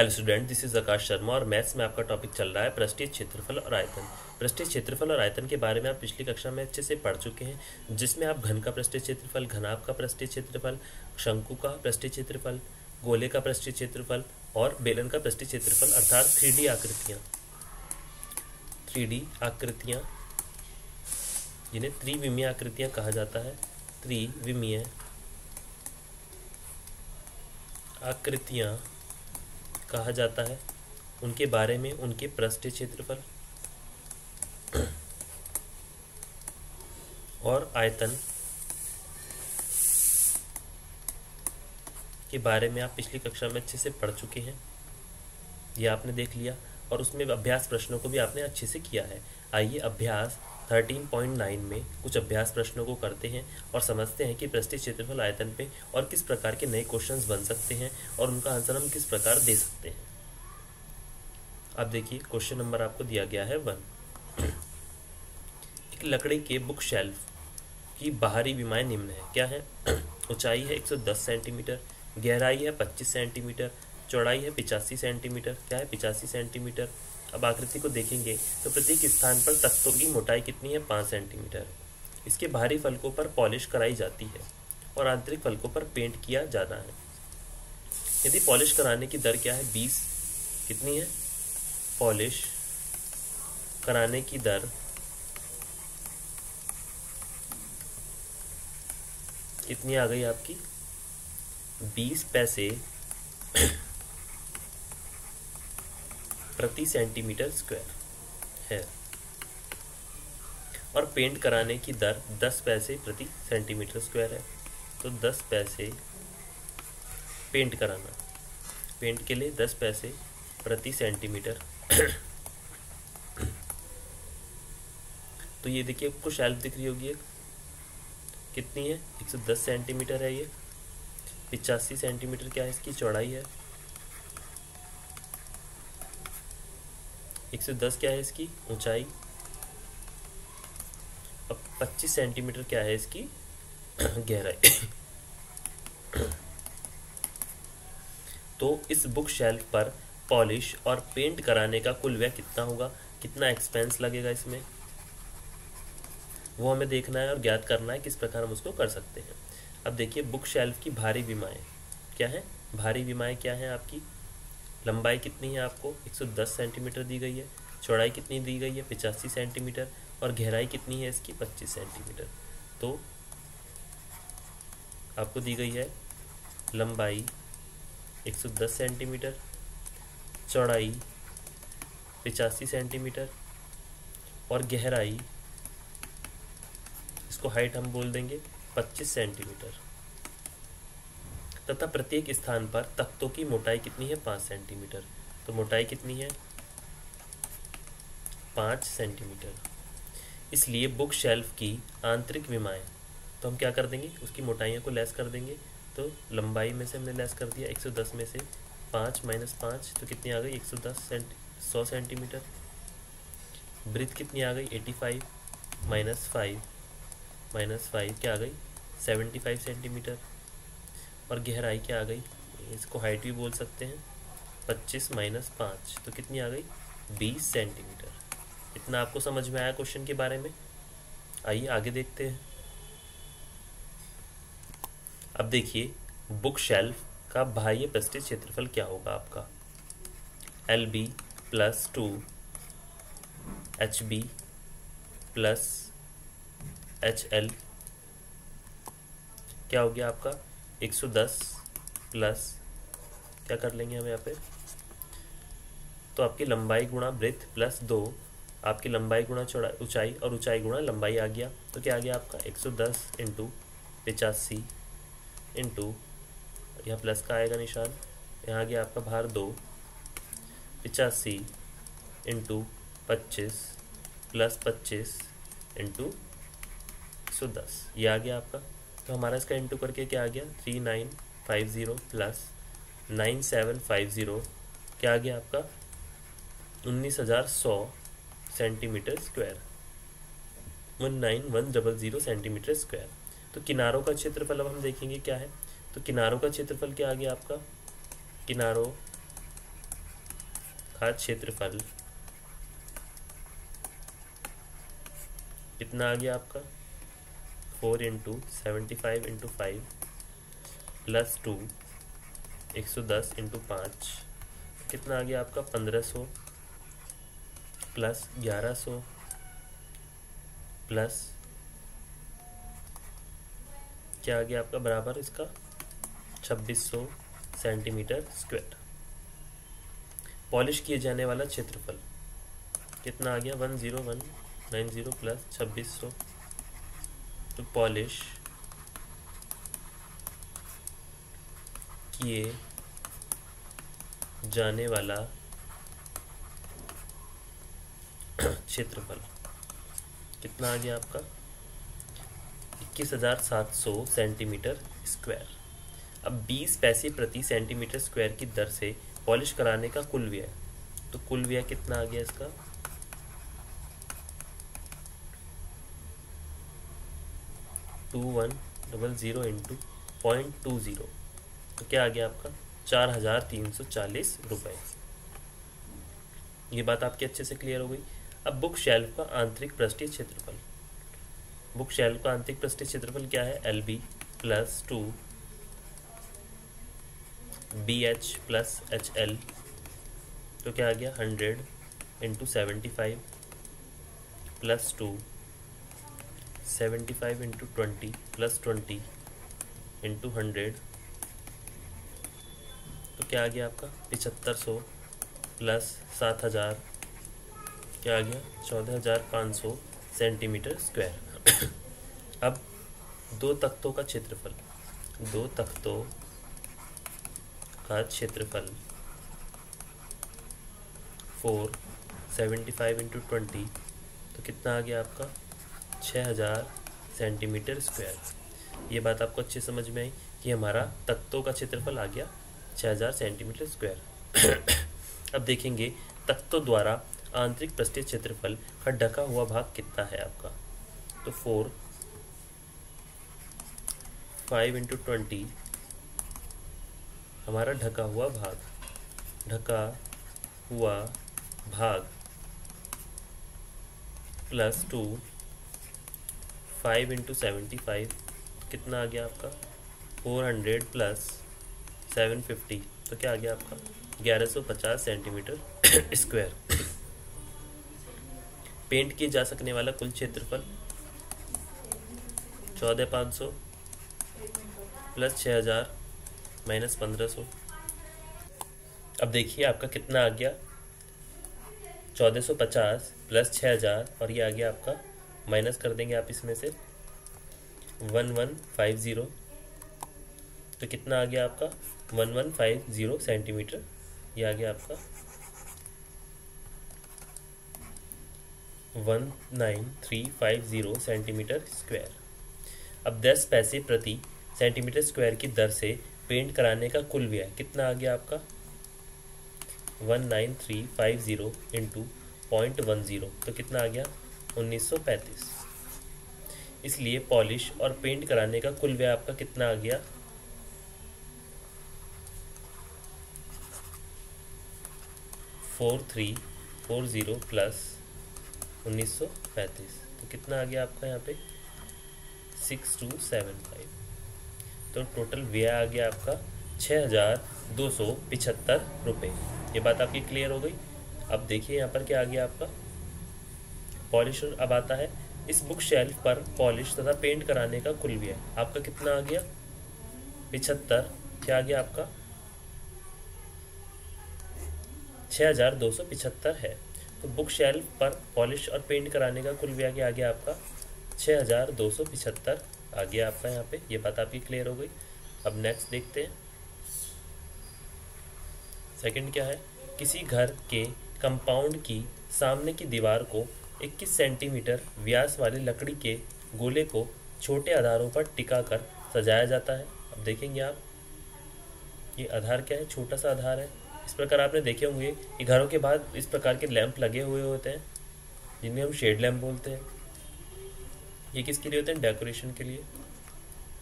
Hello student, this is आकाश शर्मा और maths में आपका टॉपिक चल रहा है पृष्ठीय क्षेत्रफल और आयतन। पृष्ठीय क्षेत्रफल और आयतन के बारे में आप पिछली कक्षा में अच्छे से पढ़ चुके हैं, जिसमें आप घन का पृष्ठीय क्षेत्रफल, घनाभ का पृष्ठीय क्षेत्रफल, शंकु का पृष्ठीय क्षेत्रफल, गोले का पृष्ठीय क्षेत्रफल और बेलन का पृष्ठीय क्षेत्रफल अर्थात 3D आकृतियाँ जिन्हें त्रिविमीय आकृतियाँ कहा जाता है, त्रिविमीय आकृतियाँ कहा जाता है, उनके बारे में, उनके पृष्ठीय क्षेत्रफल और आयतन के बारे में आप पिछली कक्षा में अच्छे से पढ़ चुके हैं। ये आपने देख लिया और उसमें अभ्यास प्रश्नों को भी आपने अच्छे से किया है। आइए अभ्यास 13.9 में कुछ अभ्यास प्रश्नों को करते हैं और समझते हैं कि पृष्ठीय क्षेत्रफल आयतन पे और किस प्रकार के नए क्वेश्चंस बन सकते हैं और उनका आंसर हम किस प्रकार दे सकते हैं। अब देखिए, क्वेश्चन नंबर आपको दिया गया है 1। एक लकड़ी के बुक शेल्फ की बाहरी विमाएं निम्न है। क्या है? ऊंचाई है 110 सेंटीमीटर, गहराई है 25 सेंटीमीटर, चौड़ाई है 85 सेंटीमीटर। क्या है? 85 सेंटीमीटर। अब आकृति को देखेंगे तो प्रत्येक स्थान पर तख्तों की मोटाई कितनी है? 5 सेंटीमीटर। इसके बाहरी फलकों पर पॉलिश कराई जाती है और आंतरिक फलकों पर पेंट किया जाना है। यदि पॉलिश कराने की दर क्या है? 20। कितनी है? पॉलिश कराने की दर कितनी आ गई आपकी? 20 पैसे प्रति सेंटीमीटर स्क्वायर है और पेंट कराने की दर 10 पैसे प्रति सेंटीमीटर स्क्वायर है। तो 10 पैसे पेंट कराना, पेंट के लिए 10 पैसे प्रति सेंटीमीटर। तो ये देखिए, आपको शेल्फ दिख रही होगी, कितनी है? 110 सेंटीमीटर है ये। 85 सेंटीमीटर क्या है? इसकी चौड़ाई है। 110 क्या है इसकी ऊंचाई। अब 25 सेंटीमीटर क्या है इसकी गहराई। तो इस बुक शेल्फ पर पॉलिश और पेंट कराने का कुल व्यय कितना होगा? कितना एक्सपेंस लगेगा इसमें, वो हमें देखना है और ज्ञात करना है किस प्रकार हम उसको कर सकते हैं। अब देखिए, बुक शेल्फ की भारी विमाएं क्या है? भारी विमाएं क्या है आपकी? लंबाई कितनी है आपको? 110 सेंटीमीटर दी गई है। चौड़ाई कितनी दी गई है? 85 सेंटीमीटर। और गहराई कितनी है इसकी? 25 सेंटीमीटर। तो आपको दी गई है लंबाई 110 सेंटीमीटर, चौड़ाई 85 सेंटीमीटर और गहराई, इसको हाइट हम बोल देंगे 25 सेंटीमीटर, तथा प्रत्येक स्थान पर तख्तों की मोटाई कितनी है? 5 सेंटीमीटर। तो मोटाई कितनी है? 5 सेंटीमीटर। इसलिए बुक शेल्फ की आंतरिक विमाएं, तो हम क्या कर देंगे? उसकी मोटाइयों को लेस कर देंगे। तो लंबाई में से हमने लेस कर दिया 110 में से 5 माइनस 5, तो कितनी आ गई? 100 सेंटीमीटर। ब्रीथ कितनी आ गई? 85 माइनस 5 क्या आ गई? 75 सेंटीमीटर। और गहराई क्या आ गई? इसको हाइट भी बोल सकते हैं, 25 माइनस 5, तो कितनी आ गई? 20 सेंटीमीटर। इतना आपको समझ में आया क्वेश्चन के बारे में? आइए आगे देखते हैं। अब देखिए, बुक शेल्फ का बाह्य पृष्ठीय क्षेत्रफल क्या होगा आपका? LB plus 2 HB plus HL क्या हो गया आपका? 110 प्लस, क्या कर लेंगे हम यहाँ पे? तो आपकी लंबाई गुणा ब्रेथ प्लस 2, आपकी लंबाई गुणा चौड़ाई ऊंचाई और ऊंचाई गुणा लंबाई आ गया। तो क्या आ गया आपका? 110 इंटू 85 इंटू, यहाँ प्लस का आएगा निशान, यहाँ आ गया आपका भार 2, 85 इंटू 25 प्लस 25 इंटू 110, ये आ गया आपका। तो हमारा इसका इंटू करके क्या आ गया? 3950 प्लस 9750, क्या आ गया आपका? 19100 सेंटीमीटर स्क्वायर, 19100 सेंटीमीटर स्क्वायर। तो किनारों का क्षेत्रफल अब हम देखेंगे क्या है। तो किनारों का क्षेत्रफल क्या आ गया आपका? किनारों का क्षेत्रफल कितना आ गया आपका 4 इंटू 75 इंटू 5 प्लस 2 110 इंटू 5 कितना आ गया आपका 1500 प्लस 1100 प्लस क्या आ गया आपका बराबर इसका 2600 सेंटीमीटर स्क्वायर। पॉलिश किए जाने वाला क्षेत्रफल कितना आ गया 10190 प्लस 2600 तो पॉलिश किए जाने वाला क्षेत्रफल कितना आ गया आपका 21,700 सेंटीमीटर स्क्वायर। अब 20 पैसे प्रति सेंटीमीटर स्क्वायर की दर से पॉलिश कराने का कुल व्यय, तो कुल व्यय कितना आ गया इसका 2100 इंटू 0.20 तो क्या आ गया आपका 4,340 रुपये। ये बात आपकी अच्छे से क्लियर हो गई। अब बुक शेल्फ का आंतरिक पृष्ठीय क्षेत्रफल, बुक शेल्फ का आंतरिक पृष्ठीय क्षेत्रफल क्या है LB plus 2 BH plus HL तो क्या आ गया 100 into 75 plus 2 75 into 20 plus 20 into 100 तो क्या आ गया आपका 7500 प्लस 7000 क्या आ गया 14,500 सेंटीमीटर स्क्वायर। अब दो तख्तों का क्षेत्रफल, दो तख्तों का क्षेत्रफल 475 इंटू 20 तो कितना आ गया आपका 6,000 सेंटीमीटर स्क्वायर। ये बात आपको अच्छे समझ में आई कि हमारा तख्तों का क्षेत्रफल आ गया 6,000 सेंटीमीटर स्क्वायर। अब देखेंगे तख्तों द्वारा आंतरिक पृष्ठीय क्षेत्रफल का ढका हुआ भाग कितना है आपका, तो 5 इंटू 20 हमारा ढका हुआ भाग, ढका हुआ भाग प्लस 2 5 इंटू 75 कितना आ गया आपका 400 प्लस 750 तो क्या आ गया आपका 1150 सेंटीमीटर स्क्वायर। पेंट किए जा सकने वाला कुल क्षेत्रफल 14,500 प्लस 6,000 माइनस 1,500। अब देखिए आपका कितना आ गया 1450 प्लस 6,000 और ये आ गया आपका माइनस कर देंगे आप इसमें से 1150 तो कितना आ गया आपका 1150 सेंटीमीटर, ये आ गया आपका 19350 सेंटीमीटर स्क्वायर। अब 10 पैसे प्रति सेंटीमीटर स्क्वायर की दर से पेंट कराने का कुल व्यय कितना आ गया आपका 19350 इंटू 0.10 तो कितना आ गया 1935। इसलिए पॉलिश और पेंट कराने का कुल व्यय आपका कितना आ गया 4340 प्लस 1935 तो कितना आ गया आपका यहाँ पे 6275 तो टोटल व्यय आ गया आपका 6,275 रुपये। ये बात आपकी क्लियर हो गई। अब देखिए यहाँ पर क्या आ गया आपका पॉलिश, अब आता है इस बुक शेल्फ पर पॉलिश तथा पेंट कराने का कुल व्यय आपका कितना आ गया 75, क्या आ गया आपका 6,275 है। तो बुक शेल्फ पर पॉलिश और पेंट कराने का कुल व्यय क्या आ गया आपका 6,275 आ गया आपका यहाँ पे। ये बात आपकी क्लियर हो गई। अब नेक्स्ट देखते हैं सेकंड क्या है, किसी घर के कंपाउंड की सामने की दीवार को 21 सेंटीमीटर व्यास वाली लकड़ी के गोले को छोटे आधारों पर टिका कर सजाया जाता है। अब देखेंगे आप ये आधार क्या है, छोटा सा आधार है। इस प्रकार आपने देखे होंगे कि घरों के बाहर इस प्रकार के लैंप लगे हुए होते हैं जिन्हें हम शेड लैंप बोलते हैं। ये किसके लिए होते हैं, डेकोरेशन के लिए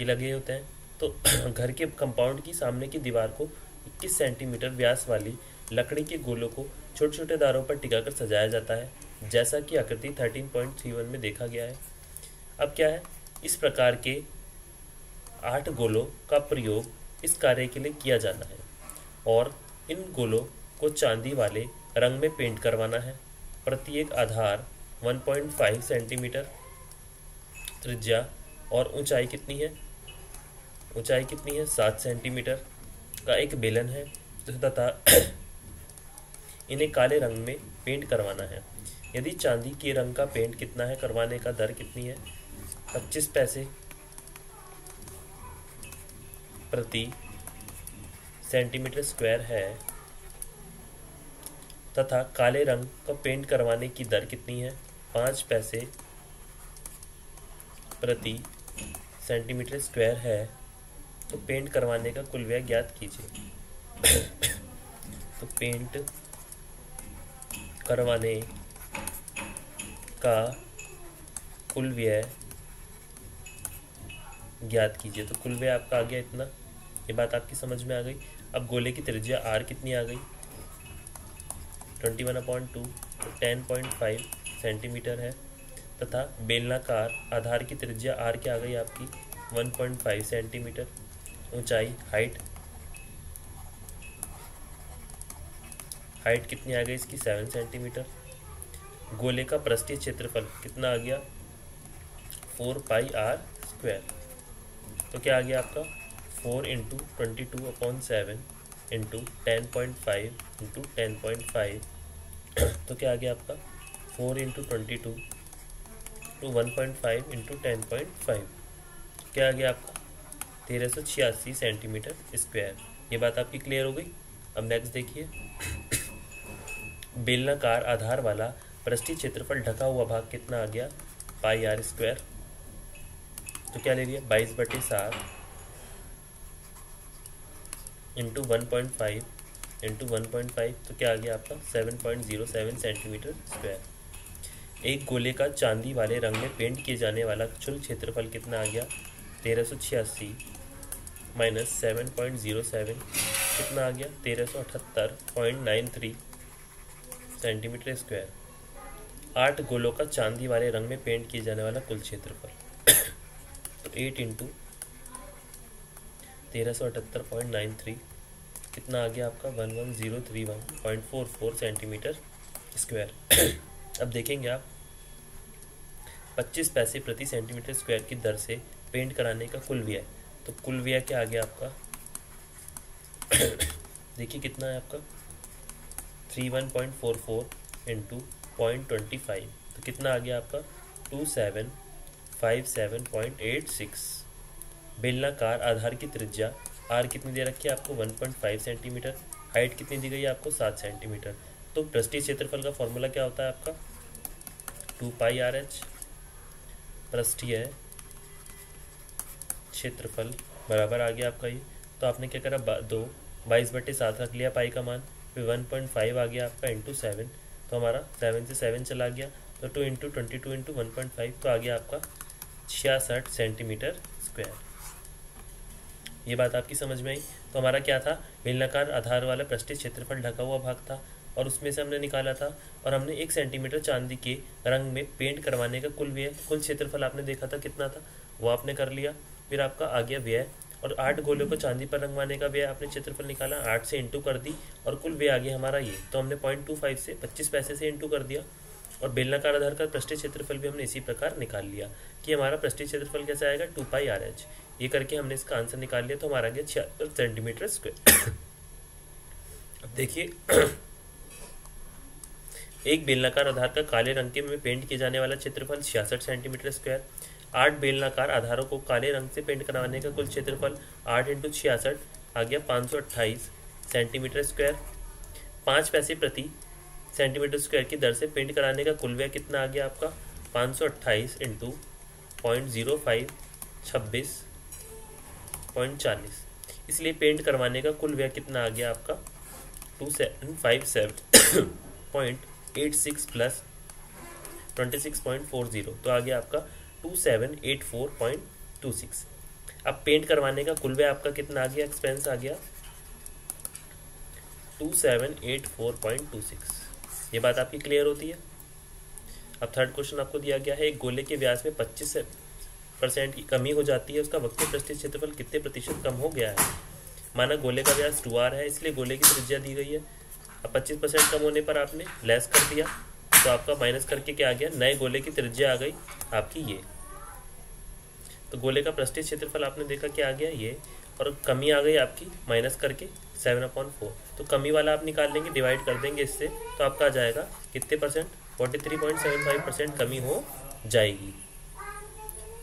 ये लगे होते हैं। तो घर के कंपाउंड की सामने की दीवार को 21 सेंटीमीटर व्यास वाली लकड़ी के गोलों को छोटे छोटे दारों पर टिकाकर सजाया जाता है, जैसा कि आकृति 13.31 में देखा गया है। अब क्या है, इस प्रकार के 8 गोलों का प्रयोग इस कार्य के लिए किया जाना है और इन गोलों को चांदी वाले रंग में पेंट करवाना है। प्रत्येक आधार 1.5 सेंटीमीटर त्रिज्या और ऊंचाई कितनी है, 7 सेंटीमीटर का एक बेलन है तथा इन्हें काले रंग में पेंट करवाना है। यदि चांदी के रंग का पेंट कितना है, करवाने का दर कितनी है, 25 पैसे प्रति सेंटीमीटर स्क्वायर है तथा काले रंग का पेंट करवाने की दर कितनी है, 5 पैसे प्रति सेंटीमीटर स्क्वायर है, तो पेंट करवाने का कुल व्यय ज्ञात कीजिए। तो पेंट करवाने का कुल व्यय ज्ञात कीजिए। तो कुल व्यय आपका आ गया इतना, ये बात आपकी समझ में आ गई। अब गोले की त्रिज्या r कितनी आ गई, 21/2 तो 10.5 सेंटीमीटर है तथा बेलनाकार आधार की त्रिज्या r क्या आ गई आपकी, 1.5 सेंटीमीटर। ऊंचाई हाइट कितनी आ गई इसकी, 7 सेंटीमीटर। गोले का पृष्ठीय क्षेत्रफल कितना आ गया, 4πr²। तो क्या आ गया आपका, 4 × 22/7 × 10.5 × 10.5 तो क्या आ गया आपका, 4 × 22 to 1.5 × 10.5 क्या आ गया आपका, 1386 सेंटीमीटर स्क्वायर। ये बात आपकी क्लियर हो गई। अब नेक्स्ट देखिए, बेलनाकार आधार वाला पृष्ठीय क्षेत्रफल ढका हुआ भाग कितना आ गया, πr²। तो क्या ले लिया, 22/7 × 1.5 × 1.5 तो क्या आ गया आपका, 7.07 सेंटीमीटर स्क्वायर। एक गोले का चांदी वाले रंग में पेंट किए जाने वाला कुल क्षेत्रफल कितना आ गया, 1386 - 7.07 कितना आ गया, 1378.93 सेंटीमीटर स्क्वायर। 8 गोलों का चांदी वाले रंग में पेंट किए जाने वाला कुल क्षेत्रफल तो 8 × 1378.93 कितना आ गया आपका, 11031.44 सेंटीमीटर स्क्वायर। अब देखेंगे आप 25 पैसे प्रति सेंटीमीटर स्क्वायर की दर से पेंट कराने का कुल व्यय। तो कुल व्यय क्या आ गया आपका देखिए कितना है आपका, 31.44 × 0.25 तो कितना आ गया आपका, 2757.86। बेलनाकार आधार की त्रिज्या r कितनी दे रखी है आपको, 1.5 सेंटीमीटर। हाइट कितनी दी गई है आपको, 7 सेंटीमीटर। तो पृष्ठीय क्षेत्रफल का फॉर्मूला क्या होता है आपका, 2πrh। पृष्ठीय क्षेत्रफल बराबर आ गया आपका ये। तो आपने क्या करा, 22/7 रख लिया पाई का मान, फिर 1.5 आ गया आपका × 7 तो हमारा 7 से 7 चला गया, तो 2 × 22 × 1.5 तो आ गया आपका 66 सेंटीमीटर स्क्वायर। ये बात आपकी समझ में आई। तो हमारा क्या था, बेलनाकार आधार वाला पृष्ठीय क्षेत्रफल ढका हुआ भाग था और उसमें से हमने निकाला था और हमने 1 सेंटीमीटर चांदी के रंग में पेंट करवाने का कुल व्यय, कुल क्षेत्रफल आपने देखा था कितना था, वो आपने कर लिया। फिर आपका आ गया व्यय और 8 गोलों को चांदी पर रंगवाने का व्यय आपने क्षेत्रफल निकाला, 8 से इंटू कर दी और कुल व्यय आ गया हमारा ये। तो हमने 0.25 से 25 पैसे से इंटू कर दिया और बेलनाकार आधार का पृष्ठीय क्षेत्रफल भी हमने इसी प्रकार निकाल लिया कि हमारा पृष्ठीय क्षेत्रफल कैसे आएगा, 2πrh। ये करके हमने इसका आंसर निकाल लिया, तो हमारा गया 76 सेंटीमीटर स्क्वायर। अब देखिए एक बेलनाकार आधार का काले रंग के में पेंट किए जाने वाला क्षेत्रफल 66 सेंटीमीटर स्क्वायर। 8 बेलनाकार आधारों को काले रंग से पेंट करवाने का कुल क्षेत्रफल 8 × 66 आ गया 528 सेंटीमीटर स्क्वायर। 5 पैसे प्रति सेंटीमीटर स्क्वायर की दर से पेंट कराने का कुल व्यय कितना आ गया आपका, 528 × 0.05 26.40। इसलिए पेंट करवाने का कुल व्यय कितना आ गया आपका, 2757.86 प्लस 26.40 तो आ गया आपका 2784.26। अब पेंट करवाने का कुल व्यय आपका कितना आ गया, एक्सपेंस आ गया 2784.26। ये बात आपकी क्लियर होती है। अब थर्ड क्वेश्चन आपको दिया गया है, एक गोले के व्यास में 25% की कमी हो जाती है, उसका वक्रीय पृष्ठीय क्षेत्रफल कितने प्रतिशत कम हो गया है। माना गोले का व्यास 2r है, इसलिए गोले की त्रिज्या दी गई है। अब 25% कम होने पर आपने लेस कर दिया, तो आपका माइनस करके क्या आ गया, नए गोले की त्रिज्या आ गई आपकी ये। तो गोले का पृष्ठीय क्षेत्रफल आपने देखा क्या आ गया ये, और कमी आ गई आपकी माइनस करके 7/4। तो कमी वाला आप निकाल लेंगे, डिवाइड कर देंगे इससे, तो आपका आ जाएगा कितने परसेंट, 43.75% कमी हो जाएगी।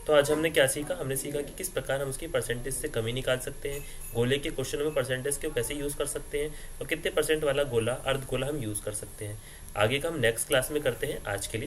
तो आज हमने क्या सीखा, हमने सीखा कि किस प्रकार हम उसकी परसेंटेज से कमी निकाल सकते हैं, गोले के क्वेश्चनों में परसेंटेज को कैसे यूज़ कर सकते हैं, और कितने परसेंट वाला गोला अर्ध गोला हम यूज़ कर सकते हैं। आगे का हम नेक्स्ट क्लास में करते हैं। आज के लिए